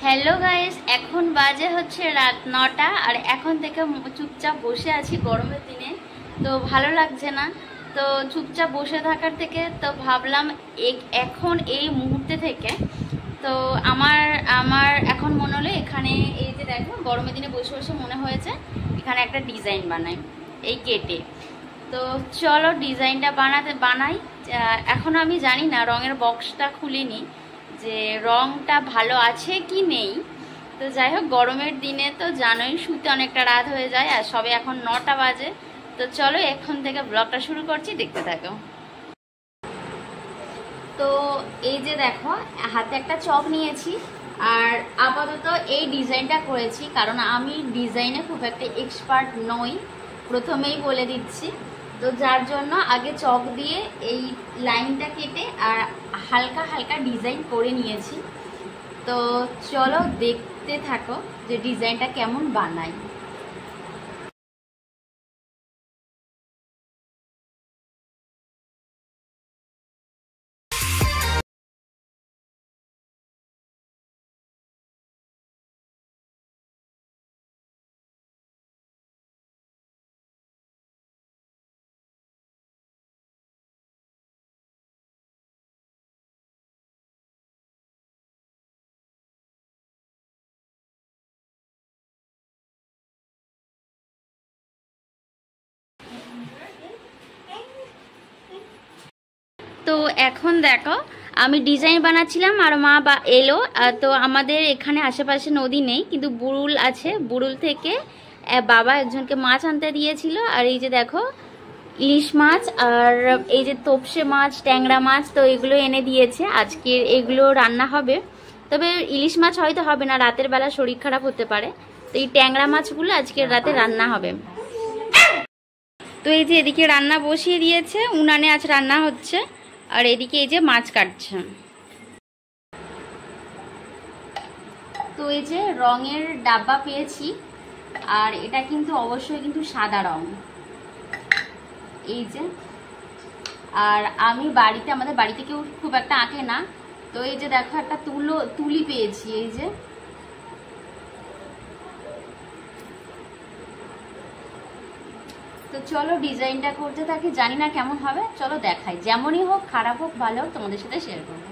Hello guys, এখন বাজে হচ্ছে রাত 9টা আর এখন থেকে চুপচাপ বসে আছি গরমের দিনে। তো ভালো লাগছে না, তো চুপচাপ বসে থাকার থেকে তো ভাবলাম এখন এই মুহূর্তে থেকে তো আমার এখন মনে হলো এখানে এই যে দেখো গরমের দিনে বসে বসে মনে হয়েছে এখানে একটা ডিজাইন বানাই এই কেটে। তো চলো ডিজাইনটা বানাই। এখন আমি জানি না, রঙের বক্সটা খুলিনি যে রংটা ভালো আছে কি নেই। তো যাই হোক, গরমের দিনে তো জানোই শুতে অনেকটা রাত হয়ে যায় আর সবে এখন 9টা বাজে। তো চলো এখন থেকে ব্লগটা শুরু করছি, দেখতে থাকো। তো এই যে দেখো হাতে একটা চক নিয়েছি আর আপাতত এই ডিজাইনটা করেছি, কারণ আমি ডিজাইনে খুব একটা এক্সপার্ট নই, প্রথমেই বলে দিচ্ছি। তো যার জন্য আগে চক দিয়ে এই লাইনটা কেটে আর হালকা হালকা ডিজাইন করে নিয়েছি। তো চলো দেখতে থাকো যে ডিজাইনটা কেমন বানাই। তো এখন দেখো আমি ডিজাইন বানাচ্ছিলাম আর মা এলো। তো আমাদের এখানে আশেপাশে নদী নেই, কিন্তু বুড়ুল আছে। বুড়ুল থেকে বাবা একজনকে মাছ আনতে দিয়েছিল। আর এই যে দেখো ইলিশ মাছ আর এই যে তোপসে মাছ, ট্যাংরা মাছ, তো এগুলো এনে দিয়েছে। আজকে এগুলো রান্না হবে, তবে ইলিশ মাছ হয়তো হবে না, রাতের বেলা শরীর খারাপ হতে পারে। তো এই ট্যাংরা মাছগুলো আজকের রাতে রান্না হবে। তো এই যে এদিকে রান্না বসিয়ে দিয়েছে, উনানে আজ রান্না হচ্ছে। আর এদিকে এই যে মাছ কাটছে। তো এই যে রঙের ডাব্বা পেয়েছি, আর এটা কিন্তু অবশ্যই কিন্তু সাদা রং। এই যে, আর আমি আমাদের বাড়িতে কেউ খুব একটা আঁকে না। তো এই যে দেখো একটা তুলি পেয়েছি। এই যে তো চলো ডিজাইনটা করতে থাকি, জানি না কেমন হবে, চলো দেখাই। যেমনই হোক, খারাপ হোক ভালো হোক, তোমাদের সাথে শেয়ার করবো।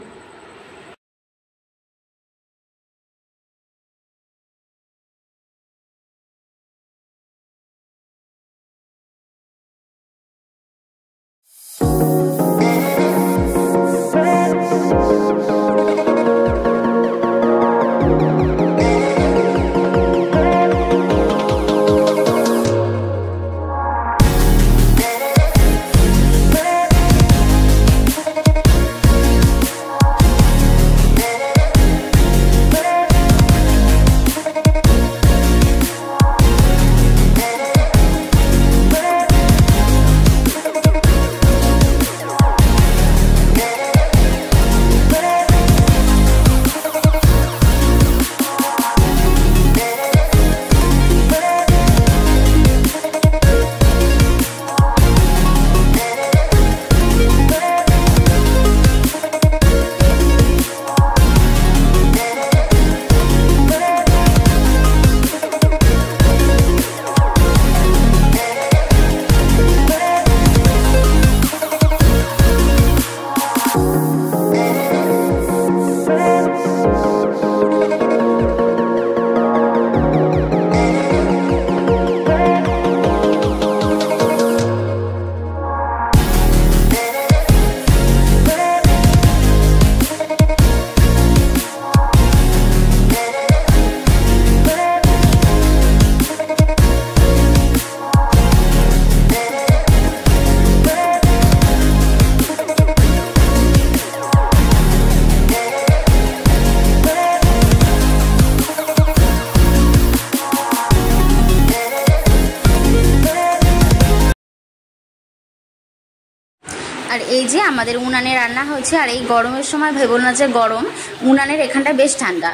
আর এই যে আমাদের উনানে রান্না হয়েছে। আর এই গরমের সময় ভেবো না যে গরম, উনানের এখানটা বেশ ঠান্ডা।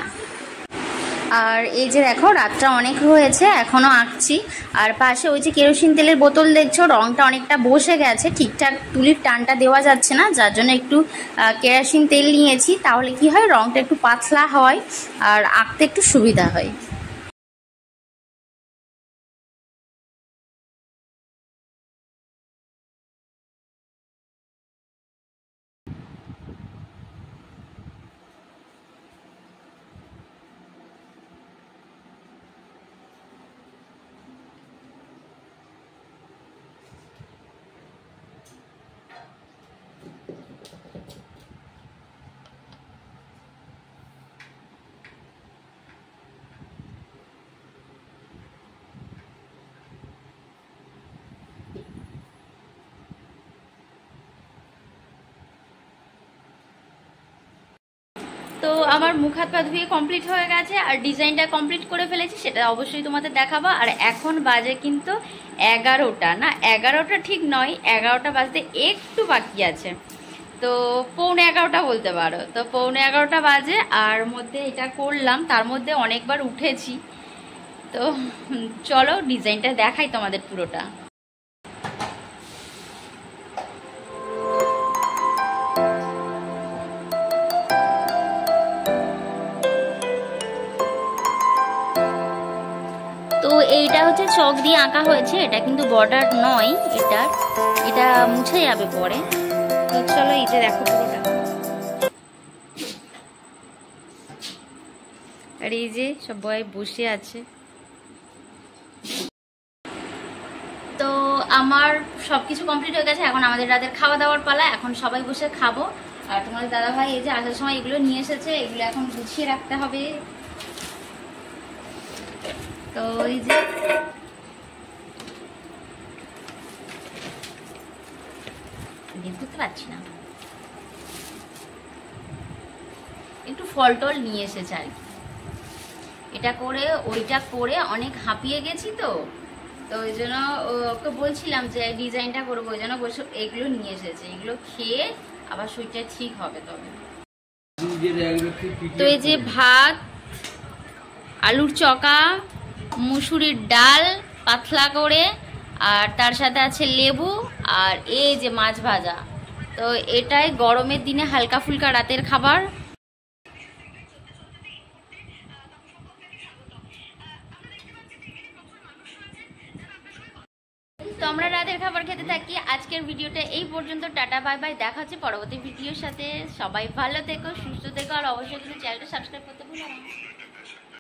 আর এই যে দেখো রাতটা অনেক হয়েছে, এখনো আঁকছি। আর পাশে ওই যে কেরোসিন তেলের বোতল দেখছো, রংটা অনেকটা বসে গেছে, ঠিকঠাক তুলির টানটা দেওয়া যাচ্ছে না, যার জন্য একটু কেরোসিন তেল নিয়েছি। তাহলে কি হয়, রংটা একটু পাতলা হয় আর আঁকতে একটু সুবিধা হয়। তো আমার মুখ হাত পা ধুয়ে কমপ্লিট হয়ে গেছে আর ডিজাইনটা কমপ্লিট করে ফেলেছি, সেটা অবশ্যই তোমাদের দেখাবো। আর এখন বাজে কিন্তু 11টা, না 11টা ঠিক নয়, 11টা বাজতে একটু বাকি আছে, তো 11:15 বলতে পারো। তো 11:15 বাজে আর মধ্যে এটা করলাম, তার মধ্যে অনেকবার উঠেছি। তো চলো ডিজাইনটা দেখাই তোমাদের পুরোটা। তো এইটা হচ্ছে চক দিয়ে আঁকা হয়েছে, এটা কিন্তু বর্ডার নয়, এটা মুছে যাবে পরে। তো চলো এই যে দেখো পুরোটা। আর এই যে সবাই বসে আছে। তো আমার সবকিছু কমপ্লিট হয়ে গেছে, এখন আমাদের রাতের খাওয়া দাওয়ার পালা, এখন সবাই বসে খাবো। আর তোমাদের দাদা ভাই এই যে আসার সময় এগুলো নিয়ে এসেছে, এগুলো এখন গুছিয়ে রাখতে হবে। তো এই যে বুঝতে পারছি না, একটু ফল টল নিয়ে এসেছে আর কি, এটা করে ওইটা করে অনেক হাঁপিয়ে গেছি। তো ওই জন্য ওকে বলছিলাম যে ডিজাইনটা করবো, ওই জন্য বলছো এগুলো নিয়ে এসেছে, এগুলো খেয়ে আবার শরীরটা ঠিক হবে। তবে তো এই যে ভাত, আলুর চকা, মুসুরির ডাল পাতলা করে, আর তার সাথে আছে লেবু, আর এই যে মাছ ভাজা। তো এটাই গরমের দিনে হালকা ফুলকা রাতের খাবার। তো আমরা রাতের খাবার খেতে থাকি। আজকের ভিডিওটা এই পর্যন্ত, টাটা বাই বাই, দেখা হচ্ছে পরবর্তী ভিডিওর সাথে। সবাই ভালো থেকো, সুস্থ থেকো, আর অবশ্যই কিন্তু চ্যানেলটা সাবস্ক্রাইব করতে ভুলো না।